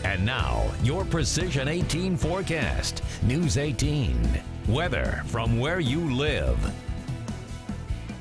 And now, your Precision 18 forecast. News 18. Weather from where you live.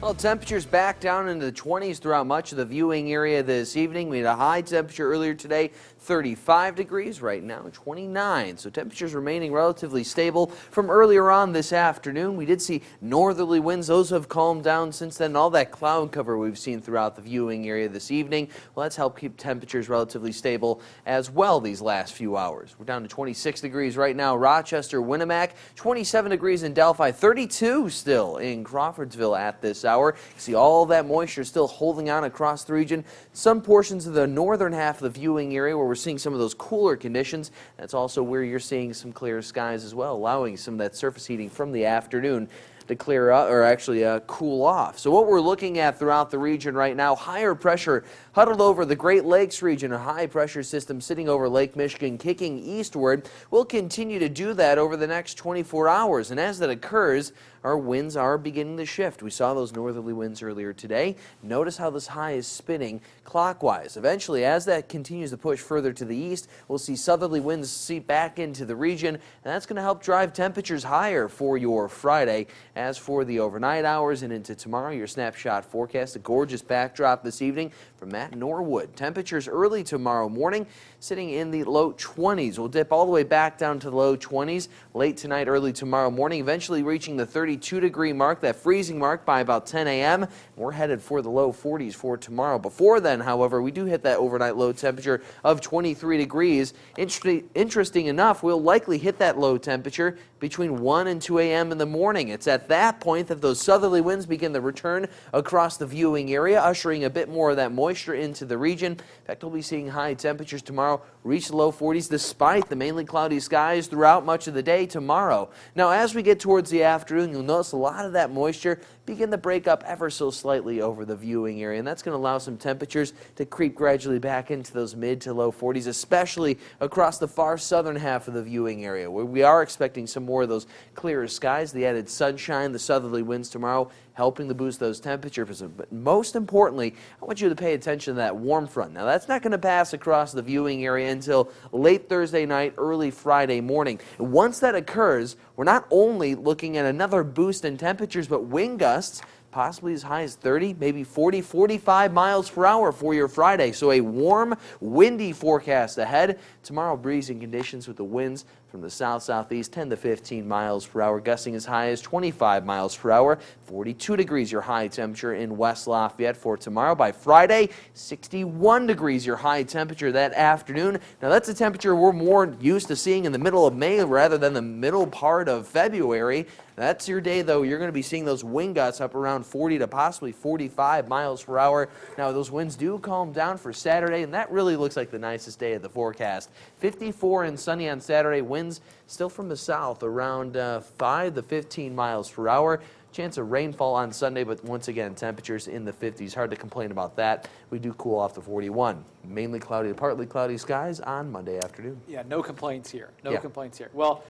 Well, temperatures back down into the 20s throughout much of the viewing area this evening. We had a high temperature earlier today, 35 degrees. Right now, 29. So temperatures remaining relatively stable from earlier on this afternoon. We did see northerly winds. Those have calmed down since then. All that cloud cover we've seen throughout the viewing area this evening, well, that's helped keep temperatures relatively stable as well these last few hours. We're down to 26 degrees right now, Rochester, Winnemac, 27 degrees in Delphi, 32 still in Crawfordsville at this hour. You see all that moisture still holding on across the region. Some portions of the northern half of the viewing area where we're seeing some of those cooler conditions. That's also where you're seeing some clear skies as well, allowing some of that surface heating from the afternoon to clear up, or actually cool off. So what we're looking at throughout the region right now, higher pressure huddled over the Great Lakes region, a high pressure system sitting over Lake Michigan kicking eastward. Will continue to do that over the next 24 hours. And as that occurs, our winds are beginning to shift. We saw those northerly winds earlier today. Notice how this high is spinning clockwise. Eventually, as that continues to push further to the east, we'll see southerly winds seep back into the region, and that's going to help drive temperatures higher for your Friday. As for the overnight hours and into tomorrow, your snapshot forecast, a gorgeous backdrop this evening from Matt Norwood. Temperatures early tomorrow morning sitting in the low 20s. We'll dip all the way back down to the low 20s late tonight, early tomorrow morning, eventually reaching the 32-degree mark, that freezing mark, by about 10 a.m. We're headed for the low 40s for tomorrow. Before then, however, we do hit that overnight low temperature of 23 degrees. Interesting enough, we'll likely hit that low temperature between 1 and 2 a.m. in the morning. It's at that point that those southerly winds begin to return across the viewing area, ushering a bit more of that moisture into the region. In fact, we'll be seeing high temperatures tomorrow reach the low 40s despite the mainly cloudy skies throughout much of the day tomorrow. Now, as we get towards the afternoon, you'll notice a lot of that moisture begin to break up ever so slightly over the viewing area, and that's going to allow some temperatures to creep gradually back into those mid to low 40s, especially across the far southern half of the viewing area, where we are expecting some more of those clearer skies, the added sunshine, the southerly winds tomorrow, helping to boost those temperatures. But most importantly, I want you to pay attention to that warm front. Now, that's not going to pass across the viewing area until late Thursday night, early Friday morning. And once that occurs, we're not only looking at another boost in temperatures, but wind gusts possibly as high as 30, maybe 40, 45 miles per hour for your Friday. So a warm, windy forecast ahead. Tomorrow, breezing conditions with the winds from the south-southeast, 10 to 15 miles per hour, gusting as high as 25 miles per hour. 42 degrees your high temperature in West Lafayette for tomorrow. By Friday, 61 degrees your high temperature that afternoon. Now, that's a temperature we're more used to seeing in the middle of May rather than the middle part of February. That's your day, though. You're going to be seeing those wind gusts up around 40 to possibly 45 miles per hour. Now, those winds do calm down for Saturday, and that really looks like the nicest day of the forecast. 54 and sunny on Saturday. Winds still from the south around 5 to 15 miles per hour. Chance of rainfall on Sunday, but once again, temperatures in the 50s. Hard to complain about that. We do cool off to 41. Mainly cloudy to partly cloudy skies on Monday afternoon. Yeah, no complaints here. No Yeah. complaints here. Well,